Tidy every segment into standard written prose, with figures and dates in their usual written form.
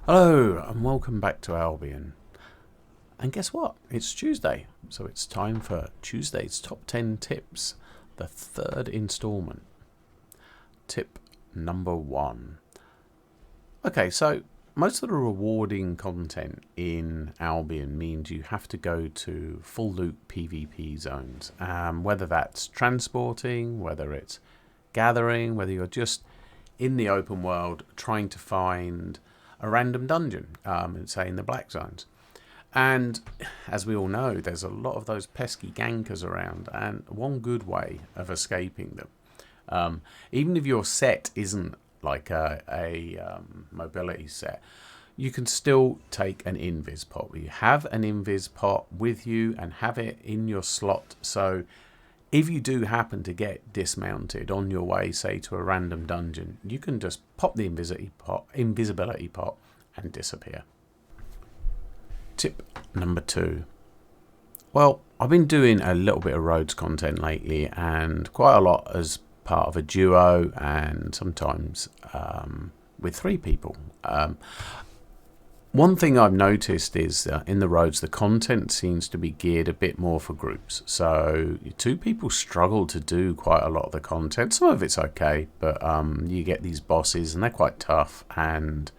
Hello and welcome back to Albion. And guess what? It's Tuesday, so it's time for Tuesday's Top 10 Tips, the third instalment. Tip number 1. Okay, so most of the rewarding content in Albion means you have to go to full loot PvP zones, whether that's transporting, whether it's gathering, whether you're just in the open world trying to find a random dungeon, say in the black zones. And as we all know, there's a lot of those pesky gankers around, and one good way of escaping them, even if your set isn't like a mobility set, you can still take an invis pot. You have an invis pot with you and have it in your slot, so if you do happen to get dismounted on your way, say, to a random dungeon, you can just pop the invisibility pot and disappear. Tip number 2. Well, I've been doing a little bit of roads content lately, and quite a lot as part of a duo, and sometimes with 3 people. One thing I've noticed is in the roads, the content seems to be geared a bit more for groups. So 2 people struggle to do quite a lot of the content. Some of it's okay, but you get these bosses and they're quite tough. And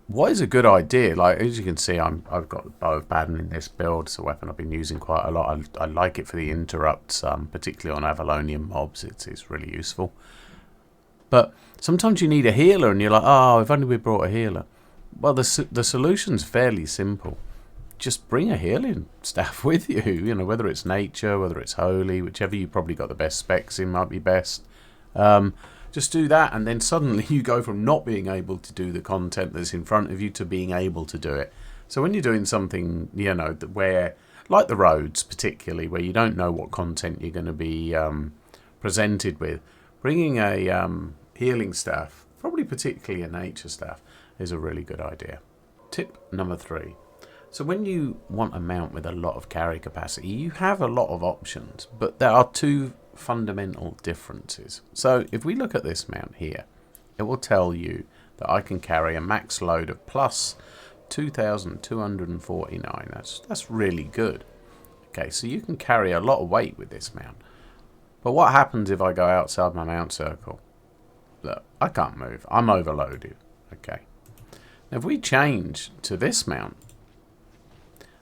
what is a good idea? Like, as you can see, I've got the Bow of Baden in this build. It's a weapon I've been using quite a lot. I like it for the interrupts, particularly on Avalonian mobs. It's really useful. But sometimes you need a healer and you're like, oh, if only we brought a healer. Well, the solution's fairly simple. Just bring a healing staff with you. You know, whether it's nature, whether it's holy, whichever you probably got the best specs in might be best. Just do that, and then suddenly you go from not being able to do the content that's in front of you to being able to do it. So when you're doing something, you know, where, like the roads particularly, where you don't know what content you're going to be presented with, bringing a healing staff, probably particularly a nature staff, is a really good idea. Tip number 3. So when you want a mount with a lot of carry capacity, you have a lot of options, but there are 2 fundamental differences. So if we look at this mount here, it will tell you that I can carry a max load of plus 2,249. That's really good. Okay, so you can carry a lot of weight with this mount. But what happens if I go outside my mount circle? Look, I can't move. I'm overloaded. Okay. Now if we change to this mount,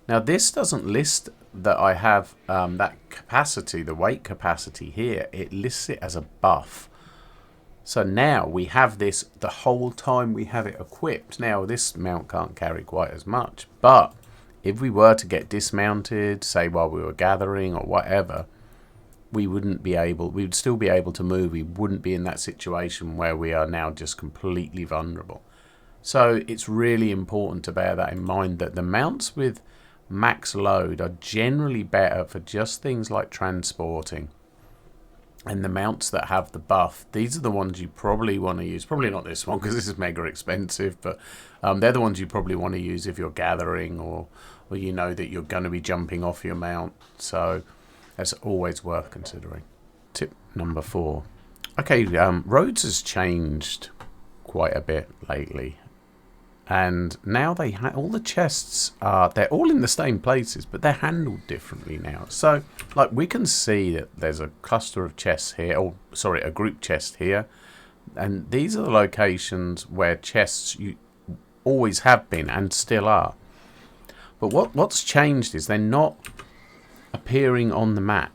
now this doesn't list that I have that capacity, the weight capacity here. It lists it as a buff. So now we have this the whole time we have it equipped. Now this mount can't carry quite as much, but if we were to get dismounted, say while we were gathering or whatever, we would still be able to move. We wouldn't be in that situation where we are now just completely vulnerable. So it's really important to bear that in mind, that the mounts with max load are generally better for just things like transporting. And the mounts that have the buff, these are the ones you probably want to use. Probably not this one because this is mega expensive, but they're the ones you probably want to use if you're gathering or you know that you're going to be jumping off your mount. So that's always worth considering. Tip number 4. Okay, roads has changed quite a bit lately. And now they all the chests they're all in the same places, but they're handled differently now. So, like, we can see that there's a cluster of chests here, or sorry, a group chest here, and these are the locations where chests you always have been and still are. But what's changed is they're not appearing on the map,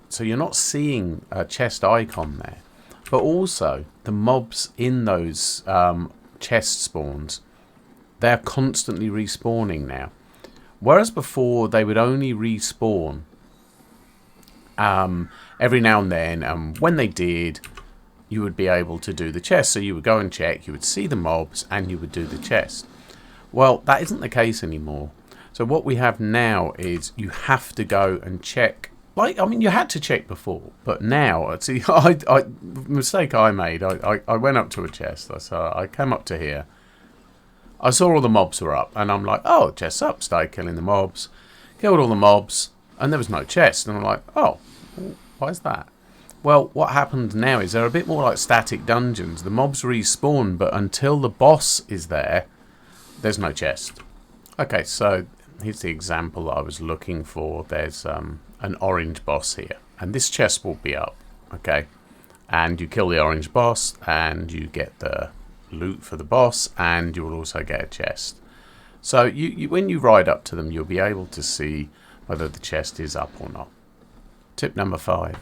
so you're not seeing a chest icon there. But also the mobs in those chest spawns, they're constantly respawning now, whereas before they would only respawn every now and then, and when they did, you would be able to do the chest. So you would go and check, you would see the mobs, and you would do the chest. Well, that isn't the case anymore. So what we have now is you have to go and check. Like, I mean, you had to check before, but now, see, mistake I made, I went up to a chest. I came up to here. I saw all the mobs were up, and I'm like, oh, chest's up. Started killing the mobs. Killed all the mobs, and there was no chest. And I'm like, oh, why is that? Well, what happens now is they're a bit more like static dungeons. The mobs respawn, but until the boss is there, there's no chest. Okay, so here's the example that I was looking for. There's an orange boss here, and this chest will be up, okay? And you kill the orange boss, and you get the loot for the boss, and you will also get a chest. So you when you ride up to them, you'll be able to see whether the chest is up or not. Tip number 5.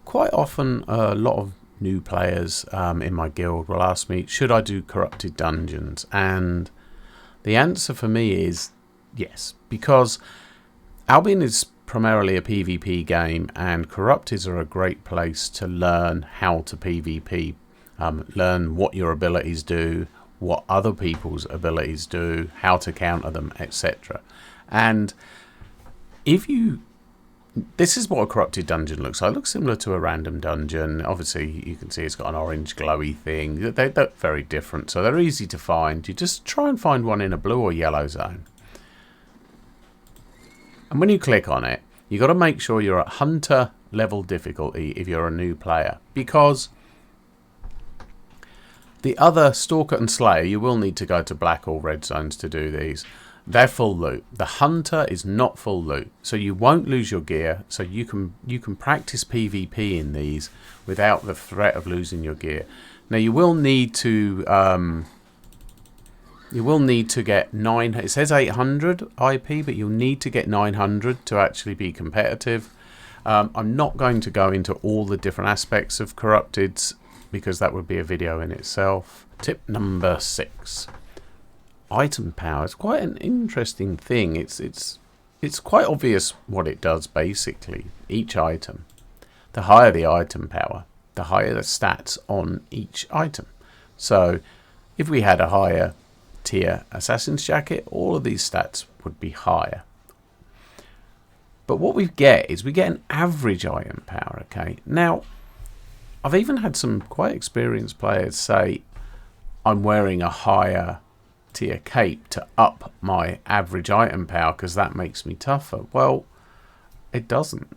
Quite often, a lot of new players in my guild will ask me, should I do corrupted dungeons? And the answer for me is yes, because Albion is primarily a PvP game, and corrupteds are a great place to learn how to PvP, learn what your abilities do, what other people's abilities do, how to counter them, etc. And this is what a corrupted dungeon looks like. It looks similar to a random dungeon. Obviously, you can see it's got an orange glowy thing. They're very different, so they're easy to find. You just try and find one in a blue or yellow zone. And when you click on it, you've got to make sure you're at hunter level difficulty if you're a new player, because the other Stalker and Slayer, you will need to go to black or red zones to do these. They're full loot. The Hunter is not full loot, so you won't lose your gear. So you can practice PvP in these without the threat of losing your gear. Now you will need to get 9. It says 800 IP, but you'll need to get 900 to actually be competitive. I'm not going to go into all the different aspects of corrupteds because that would be a video in itself. Tip number 6. Item power is quite an interesting thing. It's quite obvious what it does basically. Each item, the higher the item power, the higher the stats on each item. So if we had a higher tier assassin's jacket, all of these stats would be higher. But what we get is we get an average item power. Okay, now I've even had some quite experienced players say I'm wearing a higher tier cape to up my average item power because that makes me tougher. Well, it doesn't.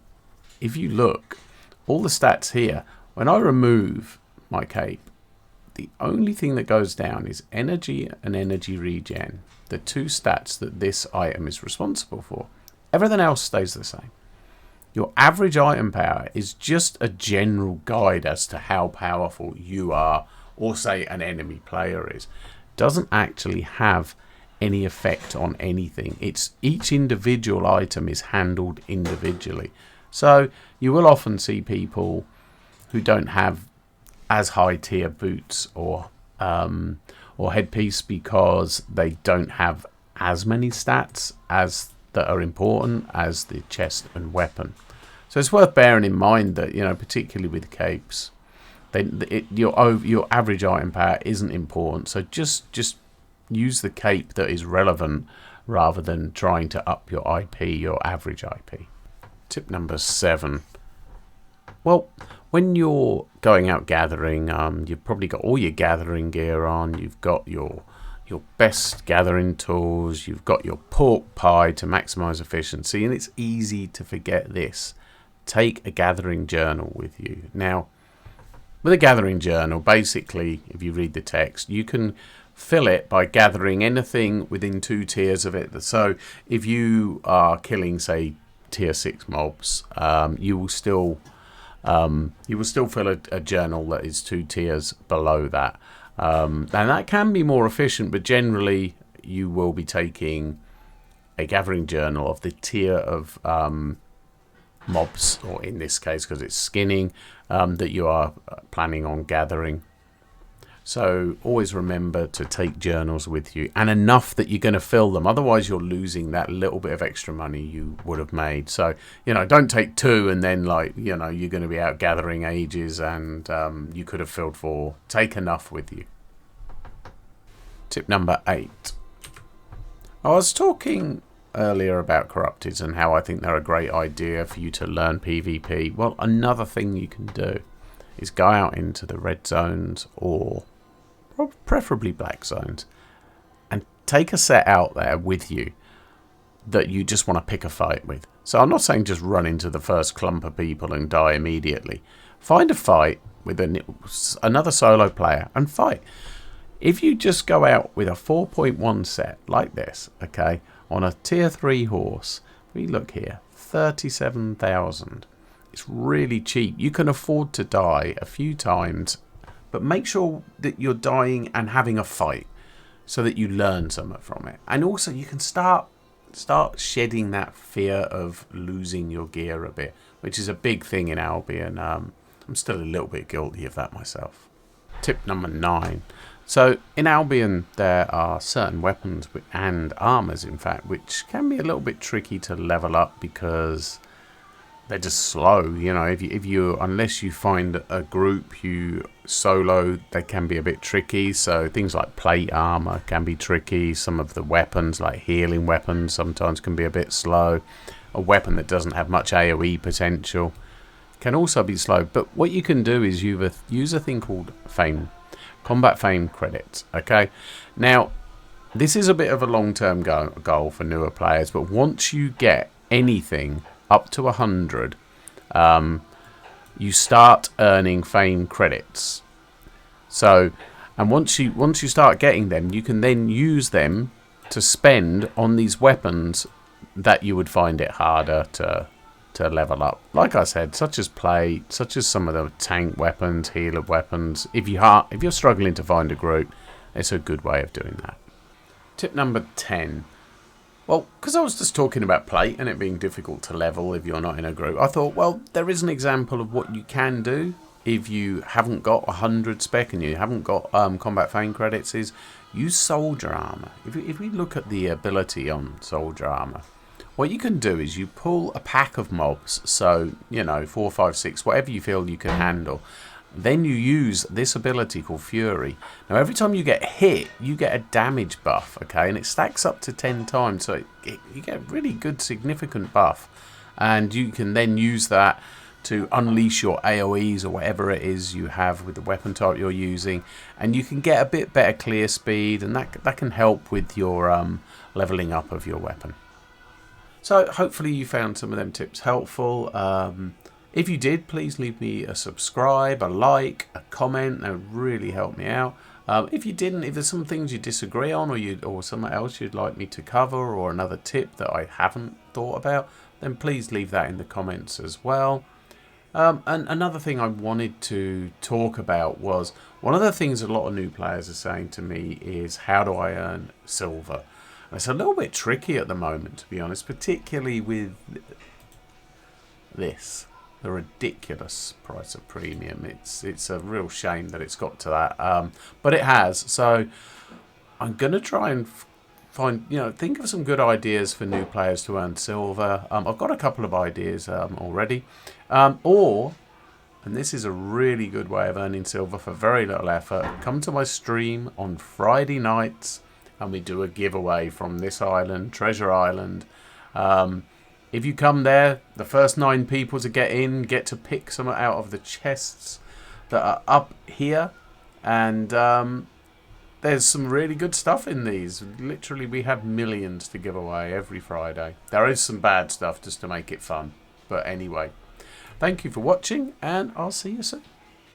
If you look, all the stats here, when I remove my cape, the only thing that goes down is energy and energy regen, the 2 stats that this item is responsible for. Everything else stays the same. Your average item power is just a general guide as to how powerful you are, or say an enemy player is. Doesn't actually have any effect on anything. It's each individual item is handled individually. So you will often see people who don't have as high tier boots or headpiece because they don't have as many stats as that are important as the chest and weapon. So it's worth bearing in mind that, you know, particularly with capes, your average item power isn't important. So just use the cape that is relevant rather than trying to up your IP, your average IP. Tip number 7. Well, when you're going out gathering, you've probably got all your gathering gear on. You've got your best gathering tools. You've got your pork pie to maximize efficiency, and it's easy to forget this. Take a gathering journal with you. Now, with a gathering journal, basically, if you read the text, you can fill it by gathering anything within 2 tiers of it. So if you are killing, say, tier 6 mobs, you will still fill a journal that is 2 tiers below that. And that can be more efficient, but generally you will be taking a gathering journal of the tier of mobs, or in this case, because it's skinning, that you are planning on gathering. So always remember to take journals with you, and enough that you're going to fill them. Otherwise, you're losing that little bit of extra money you would have made. So, you know, don't take 2 and then, like, you know, you're going to be out gathering ages and you could have filled 4. Take enough with you. Tip number 8. I was talking earlier about corrupteds and how I think they're a great idea for you to learn PvP. Well, another thing you can do is go out into the red zones, or preferably black zones, and take a set out there with you that you just want to pick a fight with. So I'm not saying just run into the first clump of people and die immediately. Find a fight with another solo player and fight. If you just go out with a 4.1 set like this, okay, on a tier 3 horse, we look here, 37,000. It's really cheap. You can afford to die a few times, but make sure that you're dying and having a fight so that you learn something from it. And also you can start shedding that fear of losing your gear a bit, which is a big thing in Albion. I'm still a little bit guilty of that myself. Tip number 9. So in Albion there are certain weapons and armors, in fact, which can be a little bit tricky to level up because they're just slow. You know, if you unless you find a group you solo, they can be a bit tricky. So things like plate armor can be tricky. Some of the weapons, like healing weapons, sometimes can be a bit slow. A weapon that doesn't have much AoE potential can also be slow. But what you can do is use a thing called combat fame credits. Okay, now this is a bit of a long-term goal for newer players, but once you get anything up to 100, you start earning fame credits. So, and once you start getting them, you can then use them to spend on these weapons that you would find it harder to level up. Like I said, such as plate, such as some of the tank weapons, healer weapons. If you're struggling to find a group, it's a good way of doing that. Tip number 10. Well, because I was just talking about plate and it being difficult to level if you're not in a group, I thought, well, there is an example of what you can do if you haven't got 100 spec and you haven't got combat fame credits, is use soldier armor. If we look at the ability on soldier armor, what you can do is you pull a pack of mobs, so, you know, 4, 5, 6, whatever you feel you can handle. Then you use this ability called Fury. Now, every time you get hit, you get a damage buff, okay? And it stacks up to 10 times, so you get a really good, significant buff. And you can then use that to unleash your AoEs or whatever it is you have with the weapon type you're using. And you can get a bit better clear speed, and that can help with your leveling up of your weapon. So, hopefully you found some of them tips helpful. If you did, please leave me a subscribe, a like, a comment. That would really help me out. If you didn't, if there's some things you disagree on, or something else you'd like me to cover, or another tip that I haven't thought about, then please leave that in the comments as well. And another thing I wanted to talk about was, one of the things a lot of new players are saying to me is, how do I earn silver? And it's a little bit tricky at the moment, to be honest, particularly with this. The ridiculous price of premium. It's a real shame that it's got to that, but it has. So I'm gonna try and find, think of some good ideas for new players to earn silver. I've got a couple of ideas already, and this is a really good way of earning silver for very little effort. Come to my stream on Friday nights, and we do a giveaway from this island, Treasure Island. If you come there, the first 9 people to get in get to pick some out of the chests that are up here. And there's some really good stuff in these. Literally, we have millions to give away every Friday. There is some bad stuff just to make it fun. But anyway, thank you for watching, and I'll see you soon.